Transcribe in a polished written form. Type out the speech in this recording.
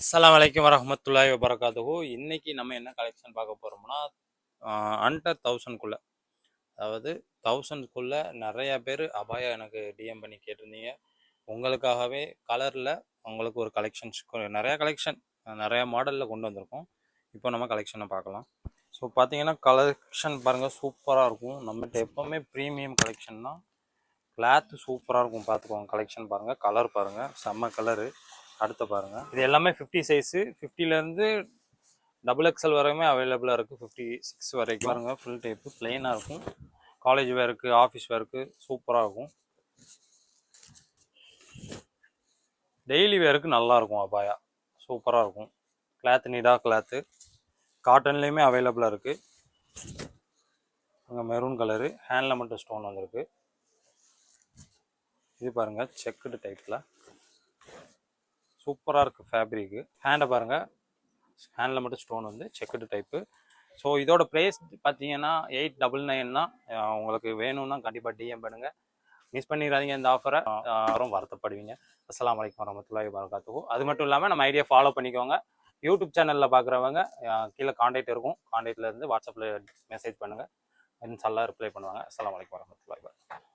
அஸ்ஸலாமு அலைக்கும் வரஹ்மத்துல்லாஹி வபரகாத்துஹு. இன்னைக்கு நம்ம என்ன கலெக்ஷன் பார்க்க போறோம்னா, அண்டர் 1000க்குள்ள, அதாவது 1000க்குள்ள நிறைய பேர் அபாயா எனக்கு டிஎம் பண்ணி கேட்டிருந்தீங்க. உங்களுக்காகவே கலரில் உங்களுக்கு ஒரு கலெக்ஷன்ஸ் நிறையா கலெக்ஷன் நிறையா மாடலில் கொண்டு வந்திருக்கோம். இப்போ நம்ம கலெக்ஷனை பார்க்கலாம். ஸோ பார்த்தீங்கன்னா கலெக்ஷன் பாருங்கள், சூப்பராக இருக்கும். நம்மகிட்ட எப்போவுமே ப்ரீமியம் கலெக்ஷன் தான். கிளாத்து சூப்பராக இருக்கும், பார்த்துக்கோங்க. கலெக்ஷன் பாருங்கள், கலர் பாருங்கள், செம்ம கலரு. அடுத்து பாருங்கள், இது எல்லாமே 50 சைஸு. 50லேருந்து டபுள் எக்ஸல் வரைக்குமே அவைலபிளாக இருக்குது. 56 வரைக்கும் பாருங்கள். ஃபுல் டைப்பு பிளெயினாக இருக்கும். காலேஜ் வேருக்கு, ஆஃபீஸ் வேருக்கு சூப்பராக இருக்கும். டெய்லி வேருக்கு நல்லாயிருக்கும். அபாயா சூப்பராக இருக்கும். Cloth நீடா cloth. காட்டன்லேயுமே அவைலபிளாக இருக்குது. அங்கே மெரூன் கலரு, ஹேண்டில் மட்டும் ஸ்டோன் வந்திருக்கு. இது பாருங்கள், செக்குடு டைப்பில் சூப்பராக இருக்குது ஃபேப்ரிக்கு. ஹேண்டை பாருங்கள், ஹேண்டில் மட்டும் ஸ்டோன் வந்து செக்குடு டைப்பு. ஸோ இதோட ப்ரைஸ் பார்த்தீங்கன்னா 899 தான். உங்களுக்கு வேணும்னா கண்டிப்பாக டிஎம் பண்ணுங்கள். மிஸ் பண்ணிடாதீங்க இந்த ஆஃபரை. வரும் வருத்தப்படுவீங்க. அஸ்ஸலாமு அலைக்கும் வரஹ்மத்துல்லாஹி வபரகாத்துஹு. அது மட்டும் இல்லாமல் நம்ம ஐடியா ஃபாலோ பண்ணிக்கோங்க. யூடியூப் சேனலில் பார்க்குறவங்க கீழே காண்டாக்ட் இருக்கும். காண்டாக்டில் இருந்து வாட்ஸ்அப்பில் மெசேஜ் பண்ணுங்கள். இன்ஷால்லா ரிப்ளை பண்ணுவாங்க. அஸ்ஸலாமு அலைக்கும் வரஹ்மத்துல்லாஹி வபரகாத்துஹு.